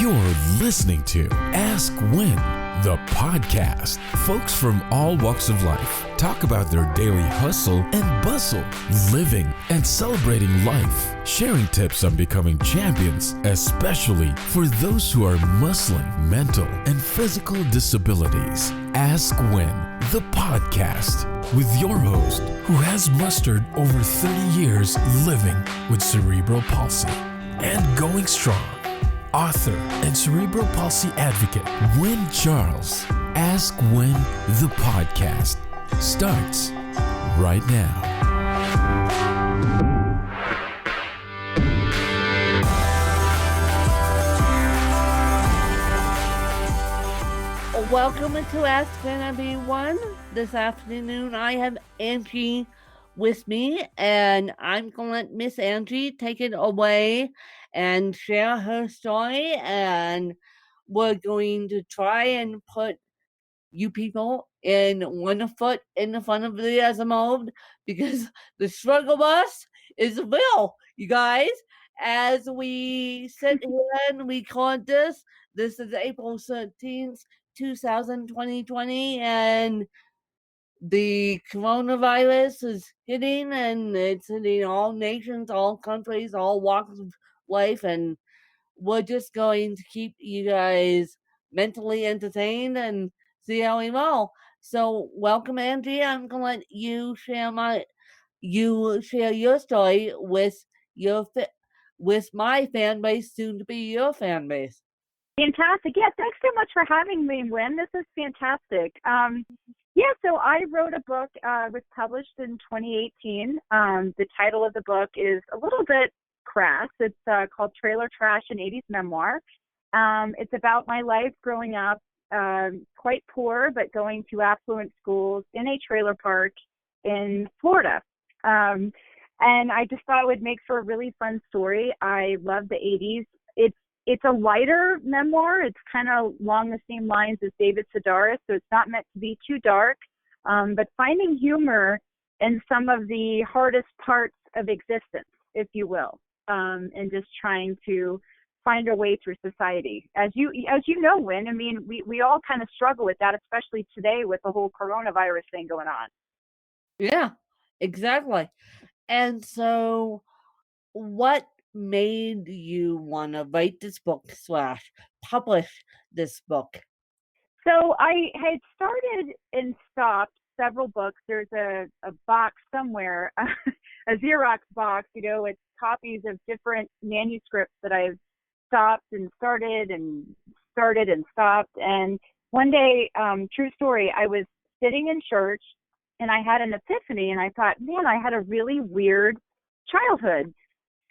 You're listening to Ask When, the podcast. Folks from all walks of life talk about their daily hustle and bustle, living and celebrating life, sharing tips on becoming champions, especially for those who are muscling mental and physical disabilities. Ask When, the podcast, with your host, who has mustered over 30 years living with cerebral palsy and going strong. Author and cerebral palsy advocate Wynn Charles. Ask When, the podcast starts right now. Welcome to Ask When, everyone. This afternoon I have Angie with me, and I'm going to let Miss Angie take it away and share her story, and we're going to try and put you people in one foot in the front of the other mode, because the struggle bus is real, you guys. As we sit here and we call this is April 13th, 2020, and the coronavirus is hitting, and it's hitting all nations, all countries, all walks of life, and we're just going to keep you guys mentally entertained and see how we roll. So, welcome, Angie. I'm gonna let you share your story with with my fan base, soon to be your fan base. Fantastic. Yeah, thanks so much for having me, Wynn. This is fantastic. So I wrote a book, was published in 2018. The title of the book is a little bit crass. It's called Trailer Trash, an 80s Memoir. It's about my life growing up quite poor, but going to affluent schools in a trailer park in Florida. And I just thought it would make for a really fun story. I love the 80s. It's a lighter memoir. It's kind of along the same lines as David Sedaris, so it's not meant to be too dark, but finding humor in some of the hardest parts of existence, if you will, and just trying to find our way through society. As you know, Wynn, I mean, we all kind of struggle with that, especially today with the whole coronavirus thing going on. Yeah, exactly. And so, what made you want to write this book / publish this book? So I had started and stopped several books. There's a box somewhere, a Xerox box, it's copies of different manuscripts that I've stopped and started and stopped. And one day, true story, I was sitting in church and I had an epiphany, and I thought, man, I had a really weird childhood.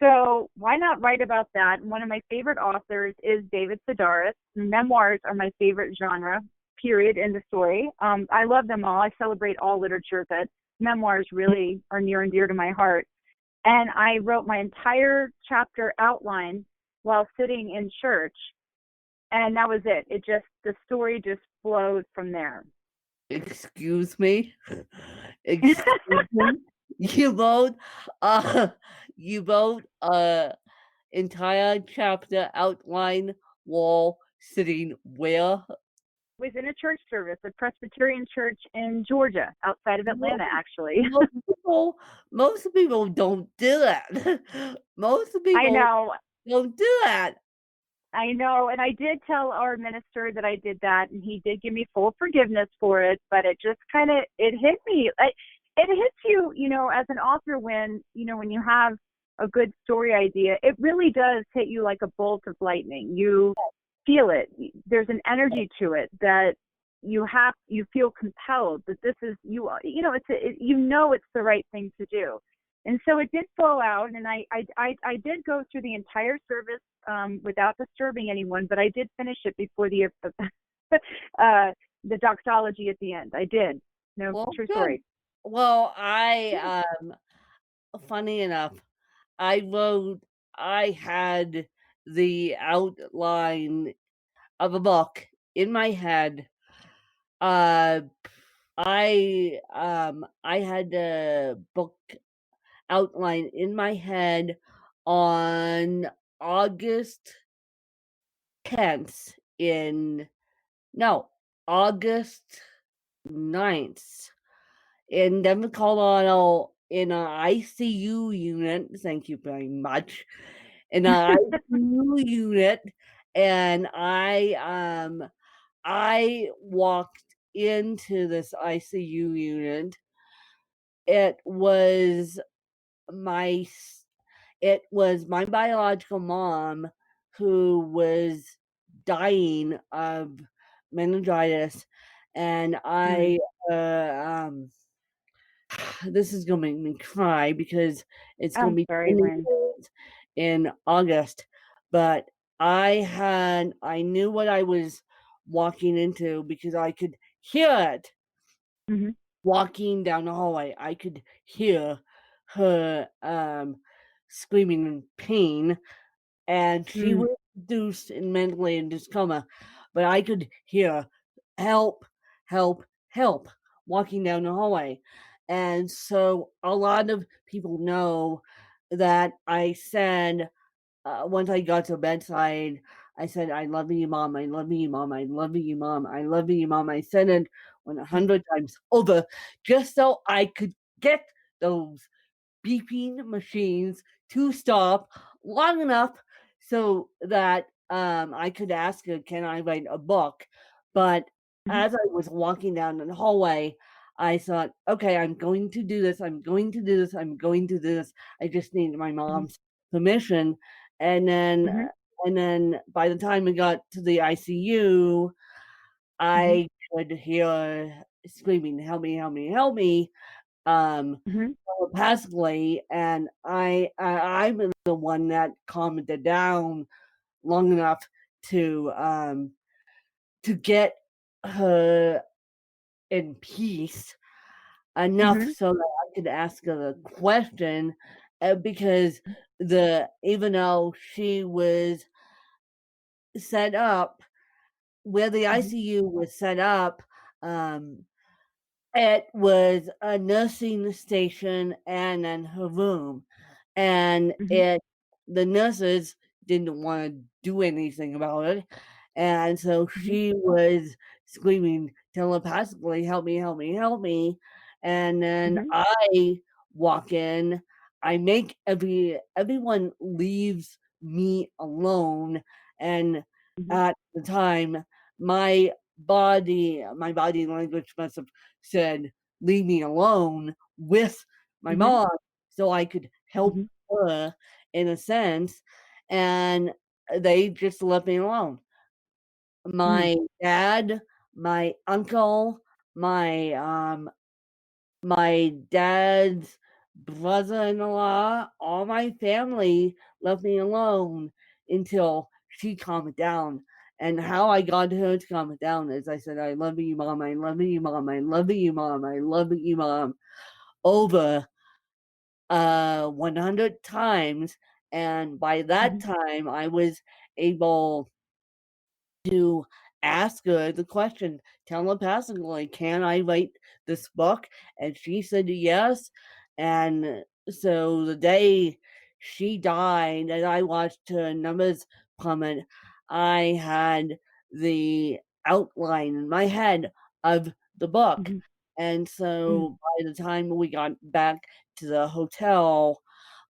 So why not write about that? And one of my favorite authors is David Sedaris. Memoirs are my favorite genre, period, in the story. I love them all. I celebrate all literature, but memoirs really are near and dear to my heart. And I wrote my entire chapter outline while sitting in church, and that was it. The story just flowed from there. Excuse me? Excuse me? You wrote entire chapter outline while sitting where? Was in a church service, a Presbyterian church in Georgia, outside of Atlanta, actually. Most people don't do that. Most people I know. Don't do that. I know, and I did tell our minister that I did that, and he did give me full forgiveness for it, but it just it hit me. It hits you, as an author when you have a good story idea, it really does hit you like a bolt of lightning. You feel it. There's an energy to it that you feel compelled that this is, it's the right thing to do. And so it did flow out, and I did go through the entire service without disturbing anyone, but I did finish it before the doxology at the end. I did. True story. Well, funny enough, I had the outline of a book in my head. I had the book outline in my head on August 10th in no, August 9th in Denver, Colorado, in an ICU unit. Thank you very much. In an ICU unit, and I walked into this ICU unit. It was my it was my biological mom who was dying of meningitis, and Mm, this is gonna make me cry because it's gonna I'm be sorry, 20 Lynn. years in August. But I knew what I was walking into because I could hear it Mm-hmm. walking down the hallway. I could hear her screaming in pain, and she Mm, was induced in mentally induced coma, but I could hear help, help, help walking down the hallway. And so a lot of people know that I said, once I got to bedside, I said, I love you, mom. I love you, mom. I love you, mom. I love you, mom. I said it 100 times over just so I could get those beeping machines to stop long enough so that I could ask her, can I write a book? But mm-hmm. as I was walking down the hallway, I thought, okay, I'm going to do this. I'm going to do this. I'm going to do this. I just need my Mm-hmm. mom's permission. And then, Mm-hmm. and then by the time we got to the ICU, Mm-hmm. I could hear screaming, help me, help me, help me. Um, Mm-hmm. Passively, and I'm the one that calmed it down long enough to get her in peace enough Mm-hmm. so that I could ask her the question, because the even though she was set up where the Mm-hmm. ICU was set up, um, it was a nursing station and then her room. And Mm-hmm. the nurses didn't want to do anything about it. And so Mm-hmm. she was screaming telepathically, help me, help me, help me. And then Mm-hmm. I walk in, I make everyone leaves me alone. And Mm-hmm. at the time, my body language must have said, leave me alone with my Mm-hmm. mom so I could help Mm-hmm. her in a sense, and they just left me alone. Mm-hmm. My dad, my uncle, my my dad's brother-in-law, all my family left me alone until she calmed down. And how I got her to calm it down is I said, I love you, mom. I love you, mom. I love you, mom. I love you, mom. Over 100 times. And by that Mm-hmm. time, I was able to ask her the question telepathically, can I write this book? And she said yes. And so the day she died and I watched her numbers plummet, I had the outline in my head of the book. Mm-hmm. And Mm-hmm. so by the time we got back to the hotel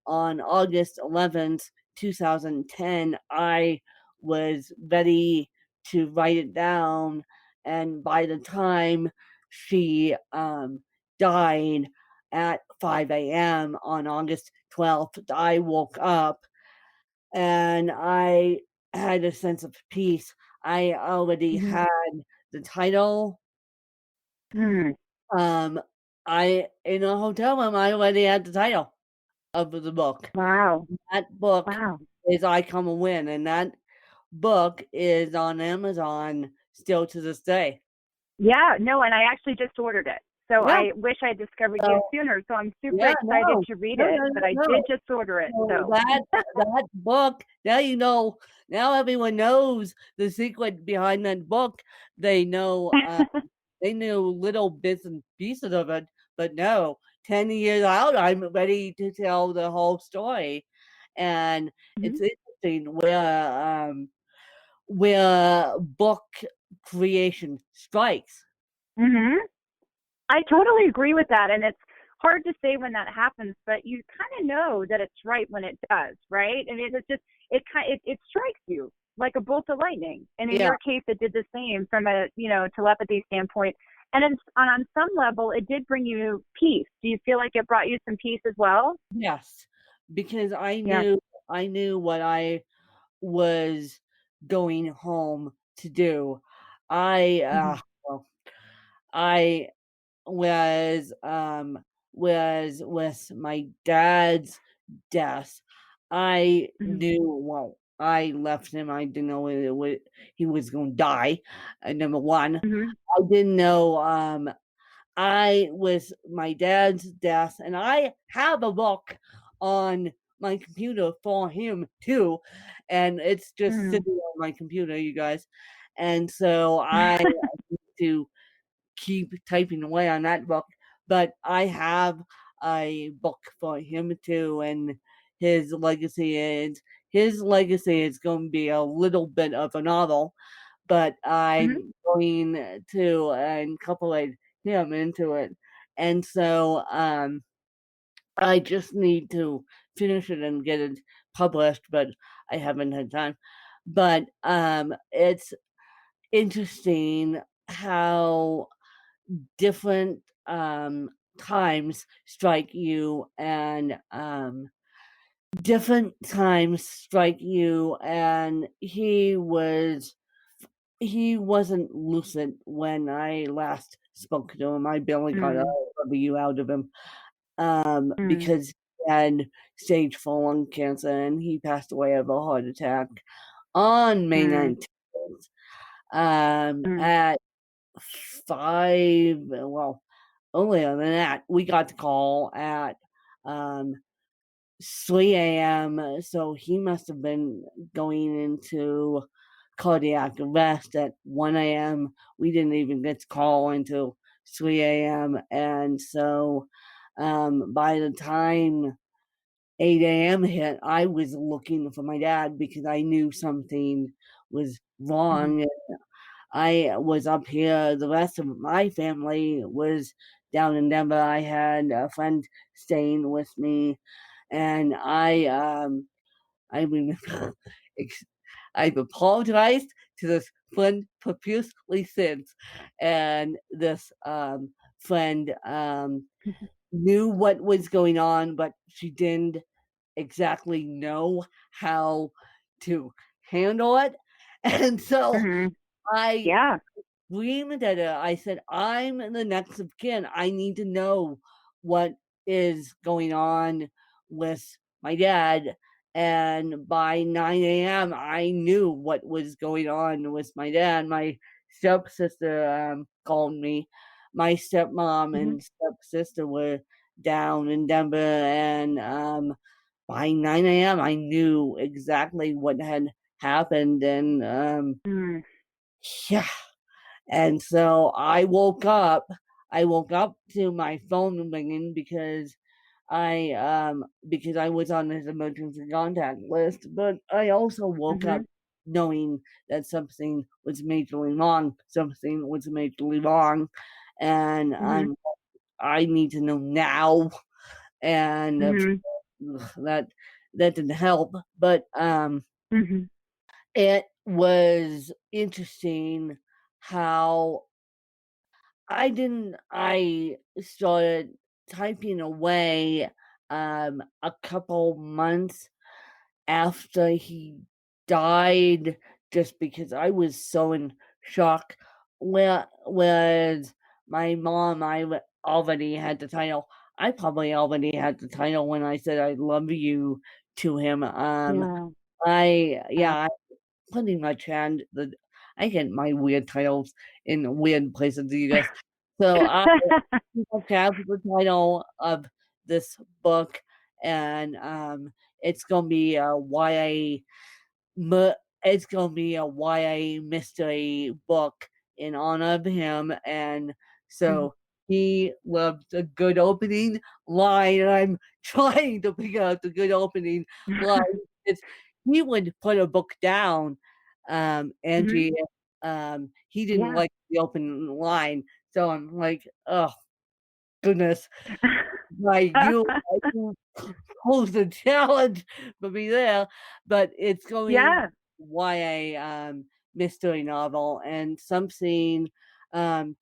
on August 11th, 2010, I was ready to write it down. And by the time she died at 5 a.m. on August 12th, I woke up and I had a sense of peace. I already Mm-hmm. had the title. Mm. Um, I in a hotel room. I already had the title of the book. Wow. That book Wow. is I Come a Win, and that book is on Amazon still to this day. Yeah, no, and I actually just ordered it. So Yeah. I wish I discovered you So sooner. So I'm super yeah, excited no, to read no, it, no, but I no, did no. just order it. So So that book, now you know. Now everyone knows the secret behind that book. They know. They knew little bits and pieces of it, but no. 10 years out, I'm ready to tell the whole story, and Mhm. it's interesting where book creation strikes. Mhm. I totally agree with that, and it's hard to say when that happens, but you kind of know that it's right when it does, right? I mean, it's just it strikes you like a bolt of lightning, and in Yeah. your case, it did the same from a telepathy standpoint. And on some level, it did bring you peace. Do you feel like it brought you some peace as well? Yes, because Yeah. I knew what I was going home to do. I Mhm. well, I was with my dad's death. I Mhm. knew well, I left him. I didn't know he was going to die. Number one, Mhm. I didn't know. I with my dad's death, and I have a book on my computer for him too, and it's just Mhm. sitting on my computer, you guys. And so I need to keep typing away on that book, but I have a book for him too, and his legacy is going to be a little bit of a novel, but Mhm. I'm going to incorporate him into it. And so I just need to finish it and get it published, but I haven't had time. But it's interesting how different times strike you and different times strike you, and he wasn't lucid when I last spoke to him. I barely got a Mhm. W out of him Mhm. because he had stage 4 lung cancer and he passed away of a heart attack on May Mhm. 19th Mhm. at 5, well, earlier than that. We got the call at um, 3 a.m., so he must have been going into cardiac arrest at 1 a.m. We didn't even get the call until 3 a.m. And so by the time 8 a.m. hit, I was looking for my dad because I knew something was Mhm. wrong. I was up here. The rest of my family was down in Denver. I had a friend staying with me, and I remember I've apologized to this friend profusely since, and this friend knew what was going on, but she didn't exactly know how to handle it, and so Mhm. I Yeah. screamed at her. I said, "I'm the next of kin. I need to know what is going on with my dad." And by 9 a.m., I knew what was going on with my dad. My stepsister called me. My stepmom Mhm. and stepsister were down in Denver, and by 9 a.m., I knew exactly what had happened. And Mhm. yeah, and so I woke up. I woke up to my phone ringing because I was on his emergency contact list, but I also woke up Mhm. knowing that something was majorly wrong. Something was majorly wrong, and Mhm. I need to know now. And Mhm. that that didn't help, but Mhm. it was interesting how I started typing away, a couple months after he died just because I was so in shock. Whereas my mom, already had the title. I probably already had the title when I said I love you to him. Yeah. Yeah, I pretty much had I get my weird titles in weird places, you guys. So I have the title of this book, and it's gonna be a YA. It's gonna be a YA mystery book in honor of him, and Mhm. so he loved a good opening line, and I'm trying to figure out the good opening line. It's, he would put a book down Mhm. Angie, he didn't Yeah. like the open line, so I'm like, "Oh, goodness." Like, you posed a challenge for me there, but it's going Yeah. YA, mystery novel and something, um,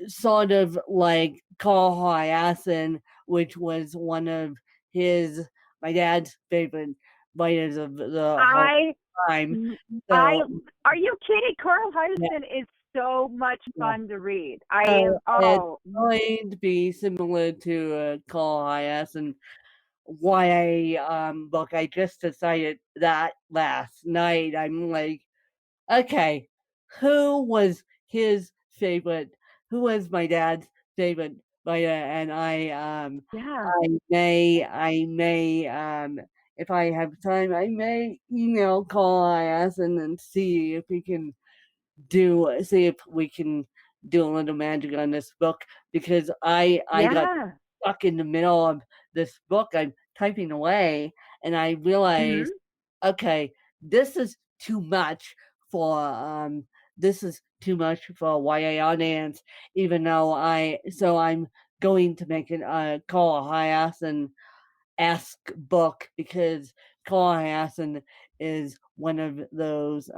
sort of like Call Hyacinth, which was one of his my dad's favorite writers of the whole I time. Mm, I So, Are you kidding? Carl yeah, Hiaasen is so much yeah. fun to read. I So am it's oh, going to be similar to Call Hyacinth YA book. I just decided that last night. I'm like, okay, who was his favorite? Who was my dad's favorite writer? And yeah. I may, if I have time, I may email Call IS and see if we can see if we can do a little magic on this book because I got Yeah. stuck in the middle of this book I'm typing away and I realized, Mhm. okay, this is too much for this is too much for a YA audience, even though I'm going to make it a Call Hyacinth esque book because Call Hyacinth is one of those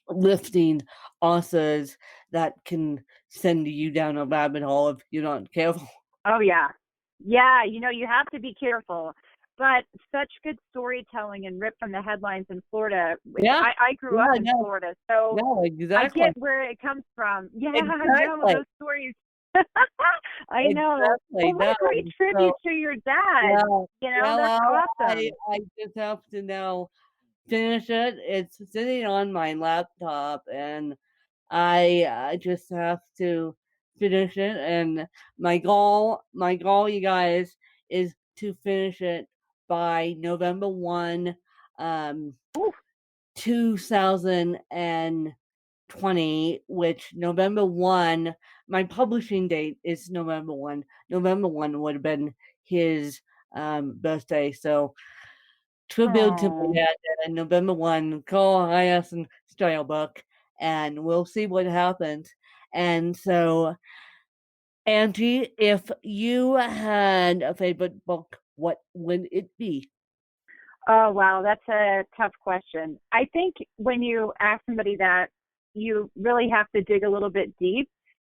lifting authors that can send you down a rabbit hole if you're not careful. Oh yeah. Yeah, you have to be careful. But such good storytelling and ripped from the headlines in Florida. Yeah, I grew up yeah, in no, Florida, so no, I exactly, get where it comes from. Yeah, no, exactly, those stories. I know. exactly. Well, what No, a great so tribute to your dad. yeah, That's well, awesome. I just have to now finish it. It's sitting on my laptop, and I just have to finish it. And my goal, you guys, is to finish it by November 1, um, Ooh. 2020, which November 1, my publishing date is November 1. November 1 would have been his birthday. So tribute to my Oh. dad and November 1, Cole Hyacin style book, and we'll see what happens. And so, Angie, if you had a favorite book, what would it be? Oh, wow, that's a tough question. I think when you ask somebody that, you really have to dig a little bit deep.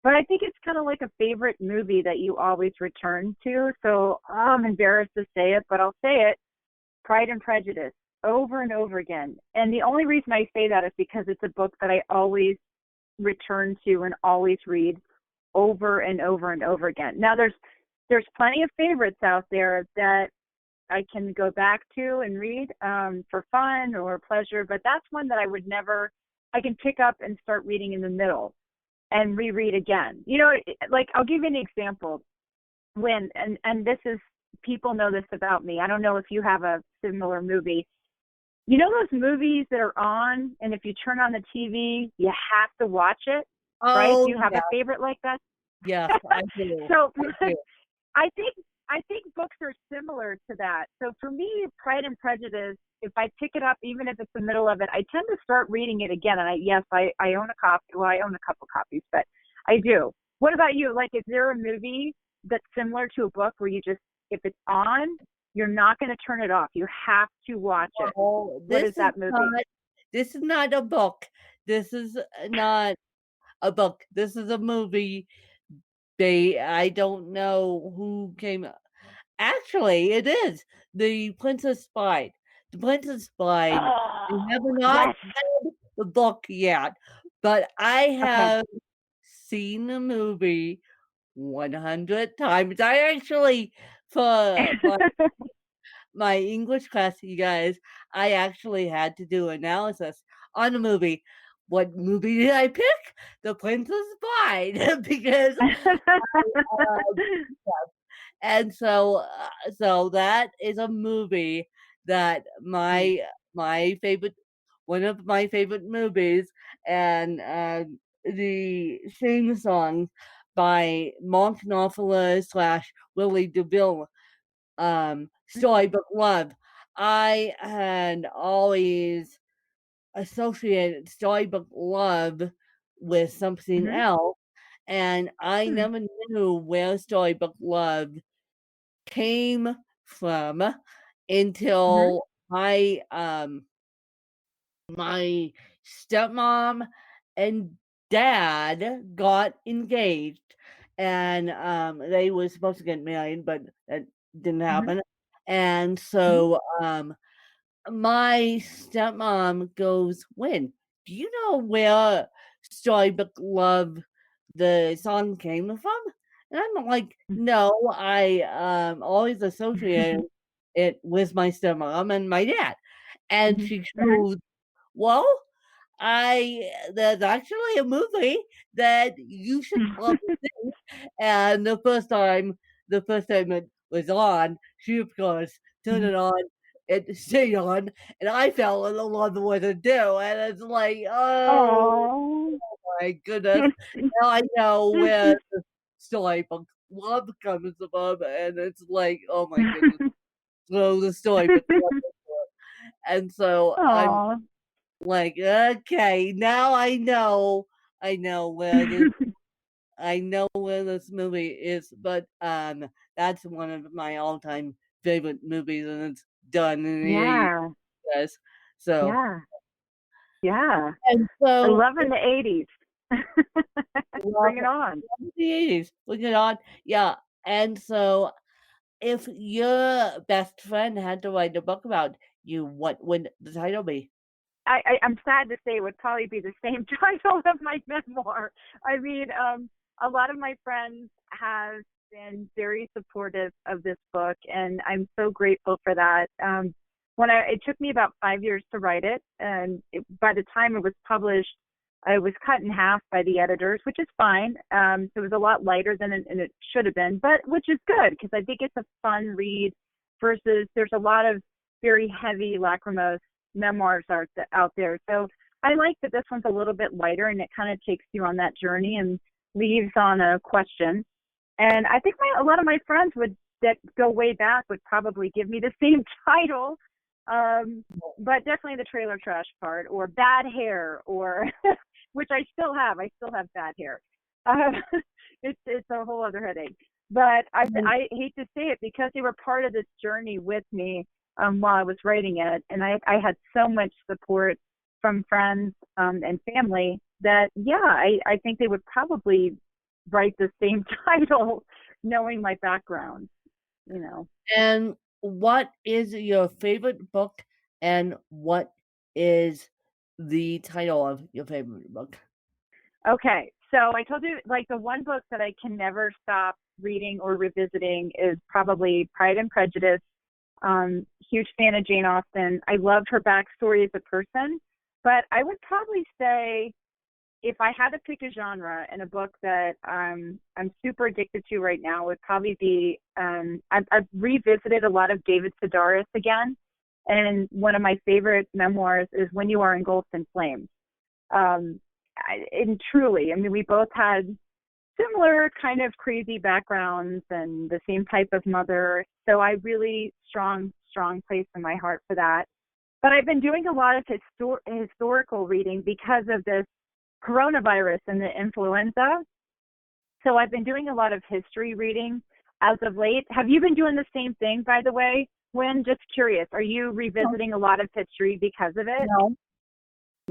But I think it's kind of like a favorite movie that you always return to. So I'm embarrassed to say it, but I'll say it. Pride and Prejudice, over and over again. And the only reason I say that is because it's a book that I always return to and always read over and over and over again. Now there's plenty of favorites out there that I can go back to and read for fun or pleasure, but that's one that I would never. I can pick up and start reading in the middle and reread again. Like I'll give you an example. And this is, people know this about me. I don't know if you have a similar movie. Those movies that are on, and if you turn on the TV, you have to watch it, right? Do Oh, you have yeah, a favorite like that? yes, I do. So I do. I think I think books are similar to that. So for me, Pride and Prejudice, if I pick it up, even if it's the middle of it, I tend to start reading it again. And I own a copy. Well, I own a couple copies, but I do. What about you? Like, is there a movie that's similar to a book where you just, if it's on, you're not going to turn it off. You have to watch it. Oh, What is that movie? this is not a book. This is not a book. This is a movie. I don't know who came. Actually, it is The Princess Bride. The Princess Bride. I Oh, have not yes. read the book yet, but I Okay. have seen the movie 100 times. I actually, for my English class, you guys, I actually had to do analysis on the movie. What movie did I pick? The Princess Bride, because uh, and so that is a movie that Mm. my favorite one of my favorite movies, and the theme song by Mark Knopfler slash Willie DeVille, Storybook Love. I had always associated storybook love with something Mhm. else, and I Hmm. never knew where storybook love came from Mhm. until my stepmom and dad got engaged, and they were supposed to get married, but that didn't Mhm. happen. And Mhm. so my stepmom goes, "When? Do you know where Storybook Love the song came from?" And I'm like, "No, I always associated it with my stepmom and my dad." And Mhm. she Mhm. goes, "Well, I there's actually a movie that you should probably see." And the first time it was on, she of course turned Mhm. it on, it stayed on, and I fell in love with it too. And it's like, oh Oh. my goodness. Now I know where the storybook love comes from, and it's like, oh my goodness. So the storybook love. And so I'm Aw. like, okay, now I know where this movie is, but that's one of my all-time favorite movies, and it's done in the 80s, Yeah. yes. So, Yeah. Yeah. and I so love in the 80s. love Bring it on. the 80s. Look it on. Yeah. And so if your best friend had to write a book about you, what would the title be? I'm sad to say it would probably be the same title of my memoir. I mean, a lot of my friends have been very supportive of this book, and I'm so grateful for that. It took me about 5 years to write it, and by the time it was published, it was cut in half by the editors, which is fine. So it was a lot lighter than it should have been, but which is good because I think it's a fun read versus there's a lot of very heavy lacrimose memoirs out there. So I like that this one's a little bit lighter and it kind of takes you on that journey and leaves on a question. And I think a lot of my friends that go way back would probably give me the same title, but definitely the trailer trash part or bad hair or which I still have. I still have bad hair. Um, it's a whole other headache. But I hate to say it because they were part of this journey with me while I was writing it, and I had so much support from friends and family that I think they would probably write the same title, knowing my background. You know. And what is your favorite book, and what is the title of your favorite book? Okay, so I told you like the one book that I can never stop reading or revisiting is probably Pride and Prejudice. Huge fan of Jane Austen. I loved her backstory as a person, but I would probably say if I had to pick a genre and a book that I'm super addicted to right now, would probably be I've revisited a lot of David Sedaris again, and one of my favorite memoirs is When You Are Engulfed in Flames. And truly, I mean, we both had similar kind of crazy backgrounds and the same type of mother. So I really strong place in my heart for that. But I've been doing a lot of historical reading because of this coronavirus and the influenza. So I've been doing a lot of history reading as of late. Have you been doing the same thing, by the way? When just curious, are you No, revisiting a lot of history because of it? no,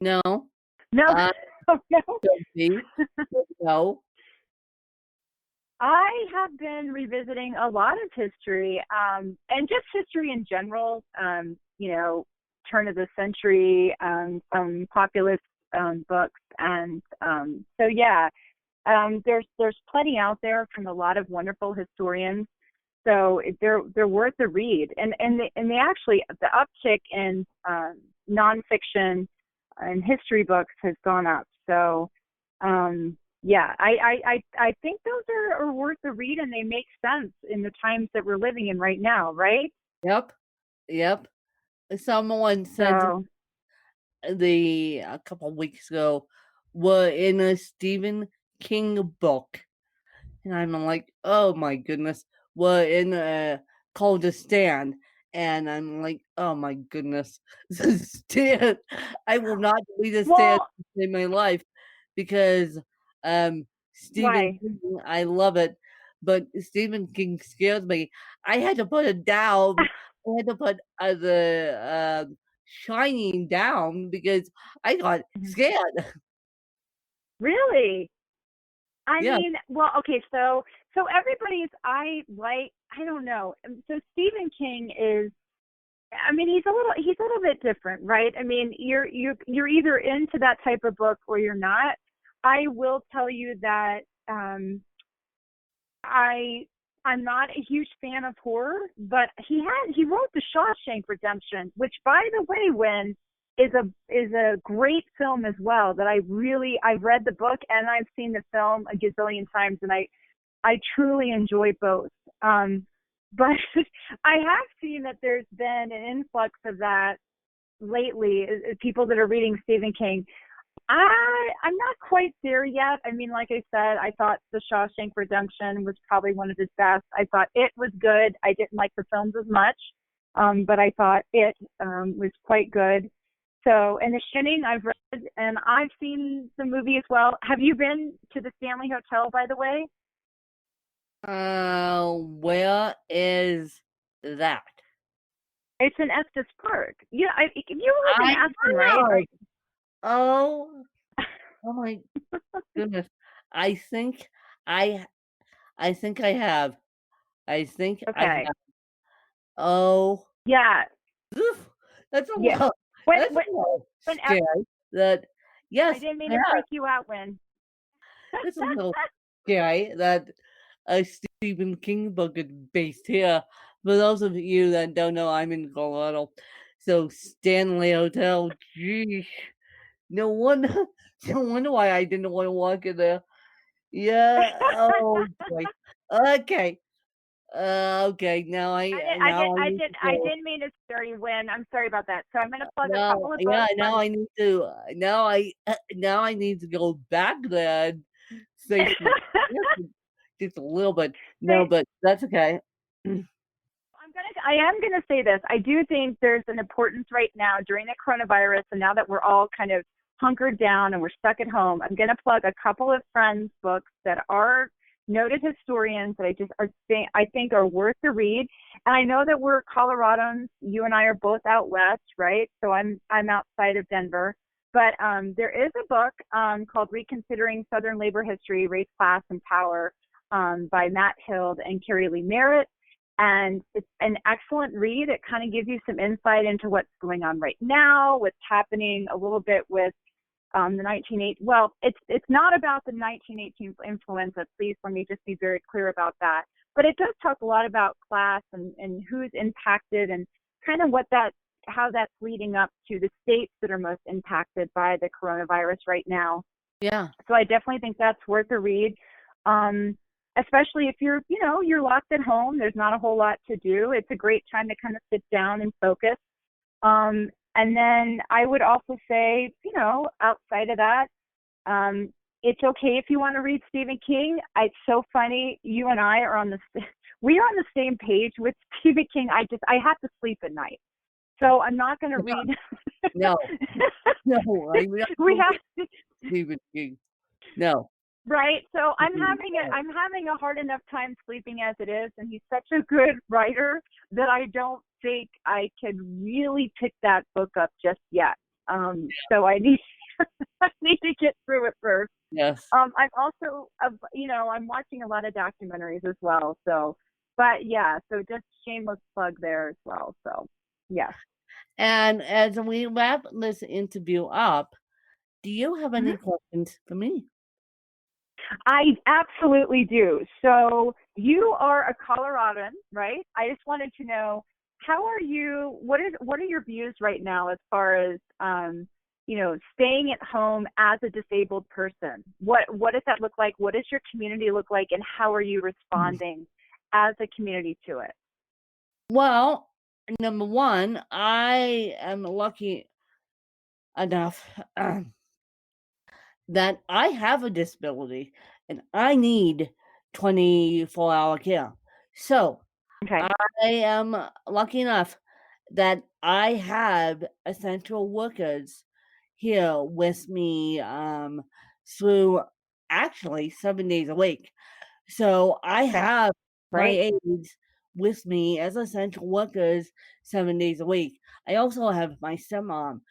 no, No, I oh, no. don't see. No. I have been revisiting a lot of history, and just history in general. Turn of the century, some populist books, and there's plenty out there from a lot of wonderful historians. So they're worth a read, and they actually the uptick in nonfiction and history books has gone up. So I think those are worth a read, and they make sense in the times that we're living in right now, right? Yep. Yep. Someone said So a couple weeks ago were in a Stephen King book. And I'm like, oh my goodness, we're in a called a stand. And I'm like, "Oh my goodness, Stan, I will not delete a Stan Well, in my life because, Stephen why? King, I love it, but Stephen King scares me. I had to put it down. I had to put, Shining down because I got scared. Really? I Yeah, mean, well, okay, so everybody's I don't know. So Stephen King is, I mean, he's a little bit different, right? I mean, you're either into that type of book or you're not. I will tell you that I I'm not a huge fan of horror, but he wrote The Shawshank Redemption, which by the way, Win, is a great film as well. That I've read the book and I've seen the film a gazillion times, and I truly enjoy both. But I have seen that there's been an influx of that lately. People that are reading Stephen King. I'm not quite there yet. I mean, like I said, I thought The Shawshank Redemption was probably one of his best. I thought it was good. I didn't like the films as much, but I thought it was quite good. So, and The Shining I've read, and I've seen the movie as well. Have you been to the Stanley Hotel, by the way? where is that? It's in Estes Park. Yeah, you live in I Aspen, right? know. Oh, oh my goodness. I think I I think I have. I think I Okay. have. Oh, Yeah. oof, that's a Yeah. lot. When That's when a little when scary. That I yes, didn't mean I to have. freak you out, When. That's a little scary that a Stephen King book is based here. For those of you that don't know, I'm in Colorado. So Stanley Hotel, geez. No wonder no wonder why I didn't want to walk in there. Yeah, oh boy. Okay. Okay, now I need to I go. didn't mean to scare you, Win. I'm sorry about that. So I'm gonna plug a Now couple of yeah, books on. now I need to go back there and face my just a little bit. No, Say, but that's okay. I am gonna say this. I do think there's an importance right now during the coronavirus, and now that we're all kind of hunkered down and we're stuck at home. I'm gonna plug a couple of friends' books that are noted historians that I think are worth the read. And I know that we're Coloradans. You and I are both out west, right? So I'm outside of Denver. But there is a book called Reconsidering Southern Labor History, Race, Class, and Power by Matt Hild and Carrie Lee Merritt, and it's an excellent read. It kind of gives you some insight into what's going on right now, what's happening a little bit with the 1980. Well, it's not about the 1918 influenza. Please let me just be very clear about that. But it does talk a lot about class and who's impacted and kind of how that's leading up to the states that are most impacted by the coronavirus right now. Yeah. So I definitely think that's worth a read. Especially if you're locked at home, there's not a whole lot to do. It's a great time to kind of sit down and focus. And then I would also say, outside of that, it's okay if you want to read Stephen King. It's so funny. You and I are we are on the same page with Stephen King. I have to sleep at night. So I'm not going to read. No. No, We have Stephen King. No. Right. So No. I'm having a hard enough time sleeping as it is, and he's such a good writer that I don't think I can really pick that book up just yet. So I need I need to get through it first. Yes. I'm also I'm watching a lot of documentaries as well. So, but yeah, so just shameless plug there as well. So, yes. And as we wrap this interview up, do you have any Mhm. questions for me? I absolutely do. So you are a Coloradan, right? I just wanted to know, how are you? What are your views right now as far as staying at home as a disabled person? What does that look like? What does your community look like, and how are you responding as a community to it? Well, number one, I am lucky enough that I have a disability and I need 24-hour care. So Okay. I am lucky enough that I have essential workers here with me through actually 7 days a week. So I have my Great. aides with me as essential workers 7 days a week. I also have my stepmom,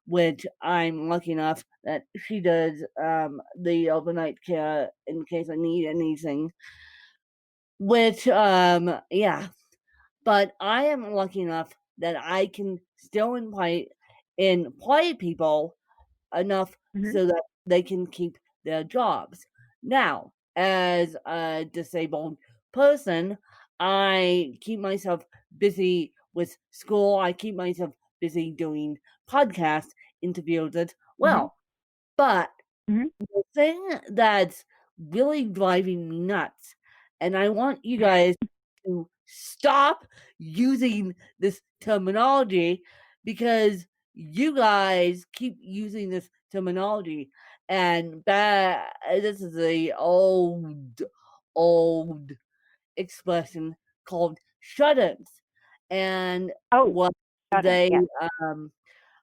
which I'm lucky enough that she does the overnight care in case I need anything. Which yeah, but I am lucky enough that I can still employ people enough Mhm. so that they can keep their jobs. Now, as a disabled person, I keep myself busy with school. I keep myself busy doing podcast interviews as Mhm. well. But Mhm. the thing that's really driving me nuts, and I want you guys to stop using this terminology because you guys keep using this terminology, and this is a old expression called shut-ins, and Oh, what shut-in. they Yes. um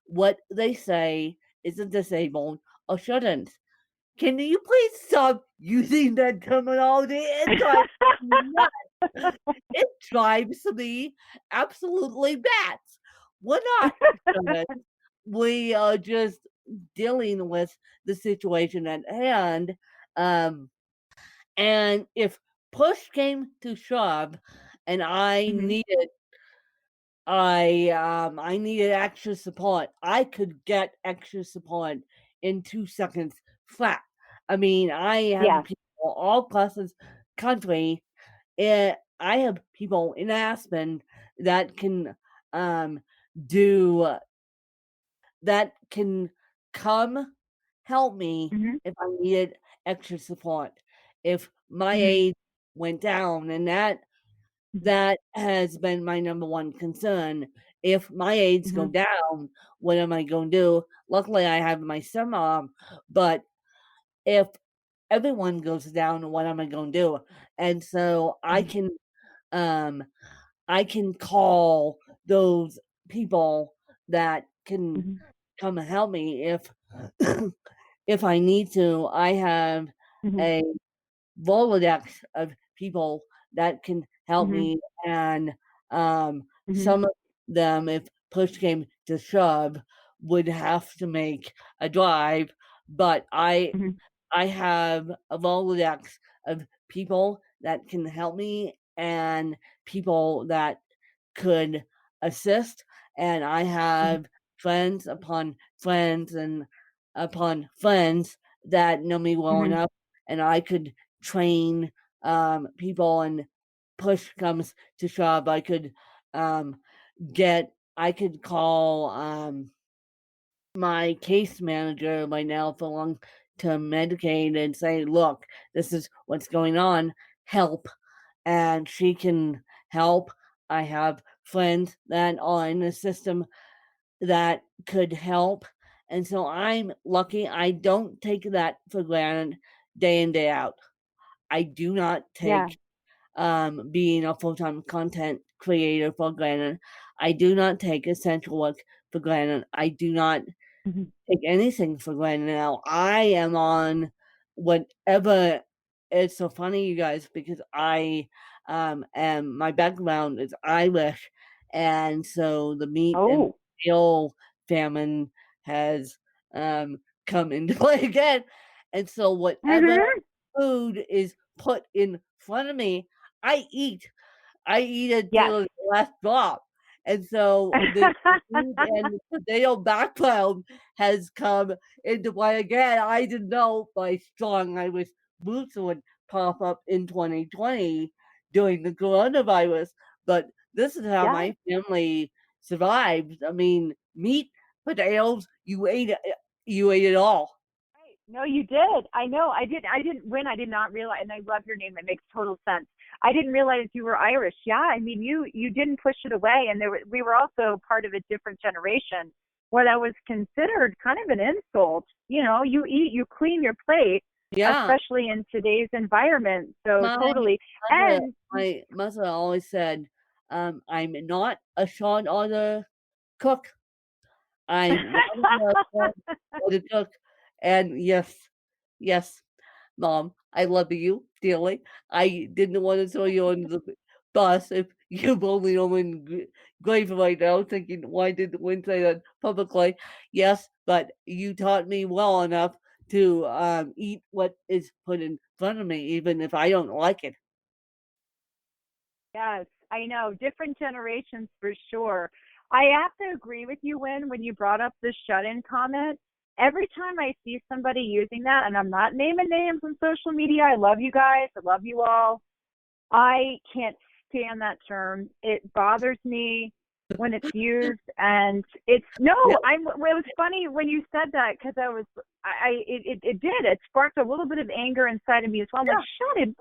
what they say is a disabled or shut-ins. Can you please stop using that terminology? It drives me nuts. It drives me absolutely bats. We're not gonna. We are just dealing with the situation at hand. Um, and if push came to shove, and Mhm. I needed extra support. I could get extra support in 2 seconds flat. I mean, I have Yeah. people all across this country. I have people in Aspen that can um, do that can come help me Mhm. if I needed extra support. If my Mhm. aid went down, and Mhm. that has been my number one concern. If my aides go Mhm. down, what am I going to do? Luckily, I have my stepmom, but if everyone goes down, what am I going to do? And so Mhm. um, I can call those people that can Mhm. come and help me if if I need to. I have Mhm. a Rolodex of people that can help Mhm. me, and Mhm. some of them, if push came to shove, would have to make a drive. But Mhm. I have a Rolodex of people that can help me and people that could assist, and I Mhm. have friends upon friends and upon friends that know me well Mhm. enough, and I could train people. And push comes to shove, um, I could call my case manager right now for long-term Medicaid and say, "Look, this is what's going on. Help," and she can help. I have friends that are in the system that could help, and so I'm lucky. I don't take that for granted day in, day out. I do not Yeah. take being a full-time content creator for granted. I do not take essential work for granted. I do not Mhm. take anything for granted now. I am on whatever. It's so funny, you guys, because I am my background is Irish, and so the meat and Oh. oil famine has come into play again, and so whatever Mhm. food is put in front of me, I eat. I eat it Yes. till the last drop. And so the food and potato background has come into play again. I didn't know my strong Irish roots would pop up in 2020 during the coronavirus, but this is how Yeah. my family survived. I mean, meat, potatoes, you ate it all. Right. No, you did. I know. I did not realize, and I love your name. It makes total sense. I didn't realize you were Irish. Yeah. I mean, you didn't push it away, and we were also part of a different generation where that was considered kind of an insult. You know, you eat, you clean your plate, Yeah. especially in today's environment. So My totally. mother And my mother always said, I'm not a short order cook. I'm not a short order cook. And yes, yes, Mom, I love you dearly. I didn't want to throw you under the bus if you've only known in grave right now, thinking, why did Win say that publicly? Yes, but you taught me well enough to eat what is put in front of me, even if I don't like it. Yes, I know. Different generations for sure. I have to agree with you, when you brought up the shut-in comment. Every time I see somebody using that, and I'm not naming names on social media, I love you guys, I love you all. I can't stand that term. It bothers me when it's used, and it's no. Yeah, It was funny when you said that, because it did. It sparked a little bit of anger inside of me as well. I'm like, shut it.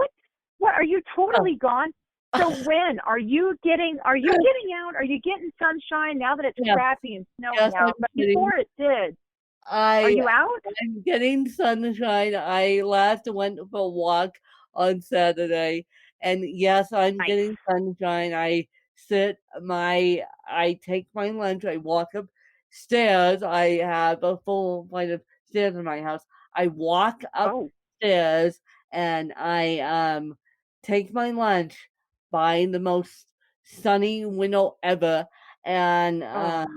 What? Are you totally gone? So when are you getting out? Are you getting sunshine now that it's yeah, crappy and snowing yes, I'm out? But kidding. before it did, are I you out? I'm getting sunshine. I last went for a walk on Saturday, and yes, I'm Nice. getting sunshine. I take my lunch. I walk upstairs. I have a full flight of stairs in my house. I walk Oh. upstairs and I take my lunch by the most sunny window ever, and Oh.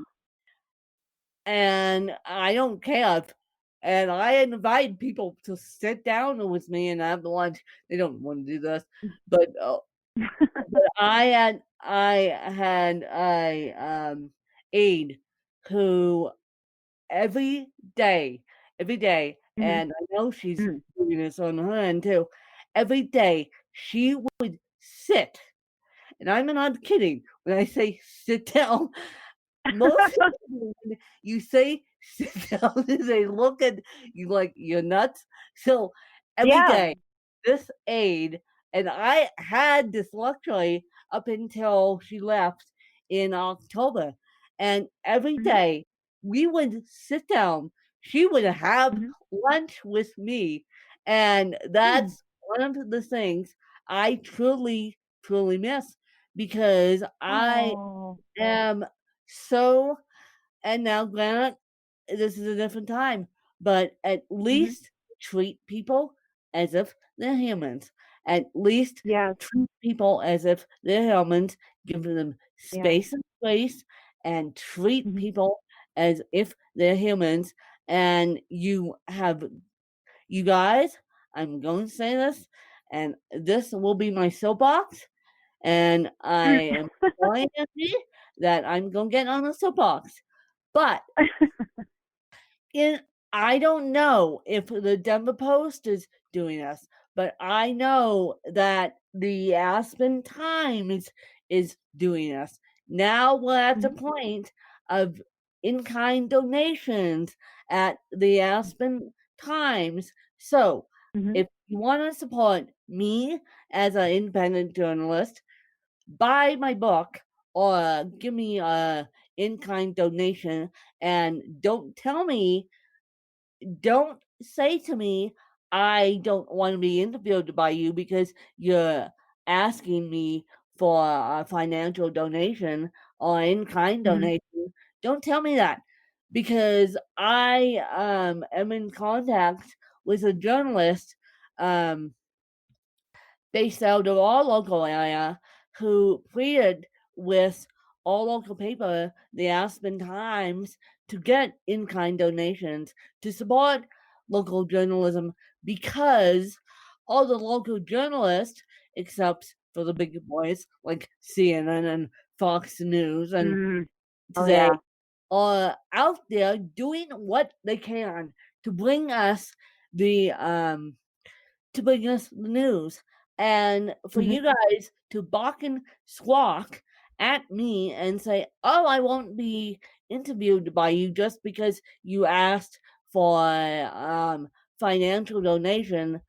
I don't care. And I invite people to sit down with me and have lunch. They don't want to do this, but I had a aide who every day, every day, Mhm. and I know she's Mm. doing this on her end too. Every day she would sit, and I'm not kidding when I say sit down. Most people, when you say sit down, they look at you like you're nuts. So every Yeah. day, this aide, and I had this luxury up until she left in October. And every Mhm. day we would sit down. She would have Mhm. lunch with me. And Mm. that's one of the things I truly, truly miss because I Oh. am so, and now granted, this is a different time, but at Mhm. least treat people as if they're humans. At least Yes. treat people as if they're humans, give them Yeah. space and space, and treat Mhm. people as if they're humans. And you guys, I'm going to say this, and this will be my soapbox, and I Mm. am telling Angie that I'm gonna get on a soapbox. But in I don't know if the Denver Post is doing this, but I know that the Aspen Times is doing this. Now we're at the Mhm. point of in-kind donations at the Aspen Times. So Mhm. if you want to support me as an independent journalist, buy my book or give me a in-kind donation, and don't say to me I don't want to be interviewed by you because you're asking me for a financial donation or in-kind Mhm. donation. Don't tell me that, because I am in contact with a journalist um based out of our local area who pleaded with our local paper, the Aspen Times, to get in kind donations to support local journalism because all the local journalists, except for the big boys like CNN and Fox News and Mm. Oh Today, yeah. are out there doing what they can to bring us the news, and for Mhm. you guys to balk and squawk at me and say, "Oh, I won't be interviewed by you just because you asked for financial donation,"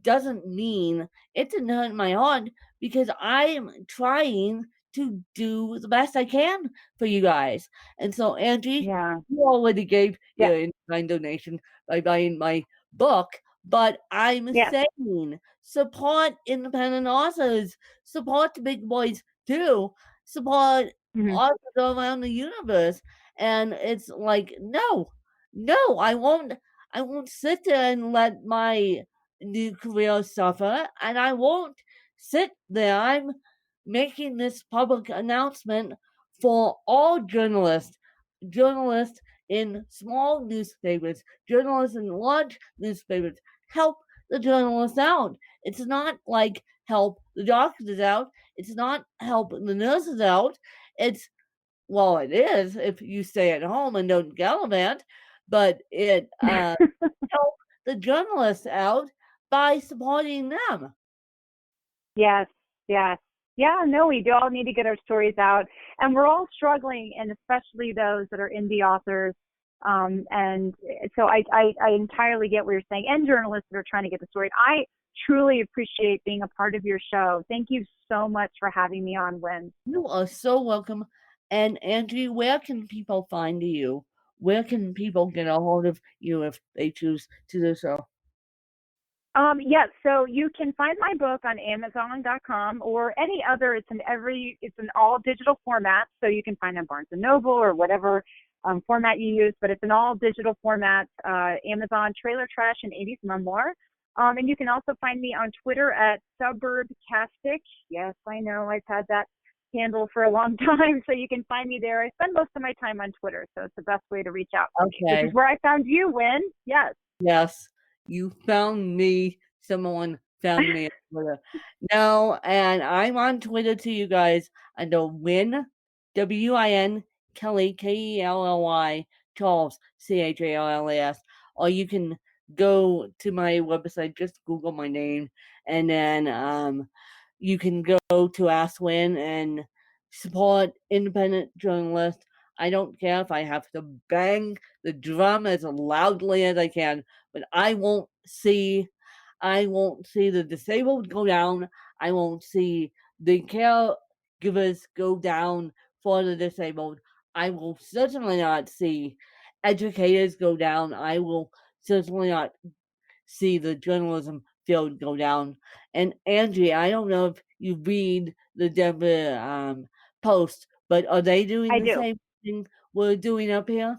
doesn't mean it didn't hurt my heart, because I am trying to do the best I can for you guys. And so, Angie, Yeah. you already gave Yeah. your in-kind donation by buying my book, but I'm Yes. saying support independent authors, support the big boys too. support Mhm. authors around the universe. And it's like, no, I won't sit there and let my new career suffer, and I won't sit there. I'm making this public announcement for all journalists in small newspapers, journalists in large newspapers. Help the journalists out. It's not like help the doctors out. It's not help the nurses out. It's, well, it is if you stay at home and don't gallivant, but it help the journalists out by supporting them. Yes, yes. Yeah, no, we do all need to get our stories out. And we're all struggling, and especially those that are indie authors. And so I entirely get what you're saying, and journalists that are trying to get the story. I truly appreciate being a part of your show. Thank you so much for having me on, Win. You are so welcome. And Angie, where can people find you? Where can people get a hold of you if they choose to do so? Yes, so you can find my book on Amazon.com or any other. It's in all digital formats, so you can find it on Barnes and Noble or whatever format you use. But it's in all digital formats. Amazon, Trailer Trash, and 80s Memoir. And you can also find me on Twitter at Suburbcastic. Yes, I know I've had that handle for a long time, so you can find me there. I spend most of my time on Twitter, so it's the best way to reach out. Okay. Which is where I found you, Win. Yes. Yes, you found me. Someone found me on Twitter. No, and I'm on Twitter too, you guys, under Win, WIN, Kelly, KELLY, Charles, CHARLAS. Or you can go to my website, just Google my name, and then you can go to Ask Win and support independent journalists. I don't care if I have to bang the drum as loudly as I can, but I won't see the disabled go down. I won't see the caregivers go down for the disabled. I will certainly not see educators go down. I will certainly not see the journalism field go down. And Angie, I don't know if you read the Denver Post, but are they doing the same thing we're doing up here?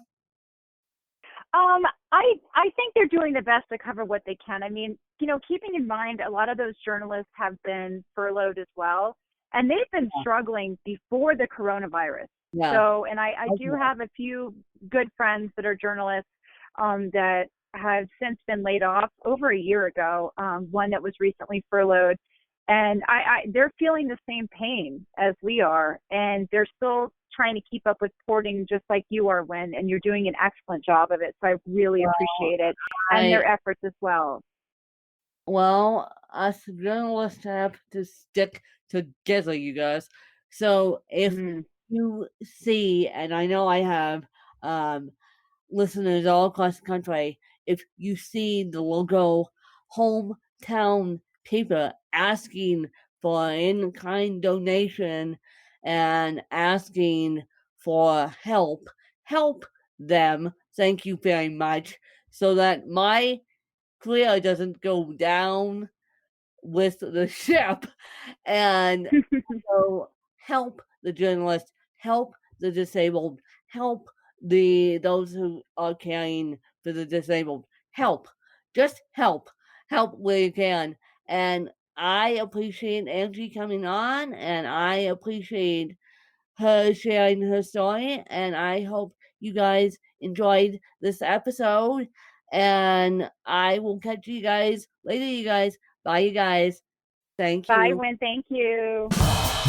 I think they're doing the best to cover what they can. I mean, keeping in mind a lot of those journalists have been furloughed as well, and they've been struggling before the coronavirus. Yeah. So, and I do have a few good friends that are journalists that have since been laid off over a year ago. One that was recently furloughed, and they're feeling the same pain as we are, and they're still trying to keep up with reporting just like you are, Win, and you're doing an excellent job of it. So I really appreciate it and their efforts as well. Well, us journalists have to stick together, you guys. So if you see, and I know I have listeners all across the country, if you see the logo hometown paper asking for in-kind donation and asking for help them. Thank you very much, so that my career doesn't go down with the ship. And so help the journalists, help the disabled, help those who are caring for the disabled. Just help where you can. And I appreciate Angie coming on, and I appreciate her sharing her story, and I hope you guys enjoyed this episode, and I will catch you guys later, you guys. Bye, you guys. Thank you. Bye, Win. Thank you.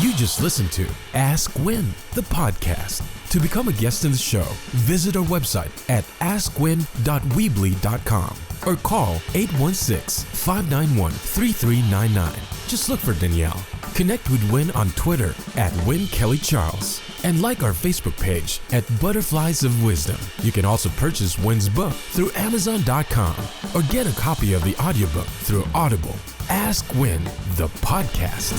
You just listened to Ask Win, the podcast. To become a guest in the show, visit our website at askwin.weebly.com or call 816-591-3399. Just look for Danielle. Connect with Win on Twitter at WinKellyCharles and like our Facebook page at Butterflies of Wisdom. You can also purchase Win's book through Amazon.com or get a copy of the audiobook through Audible. Ask Win, the podcast.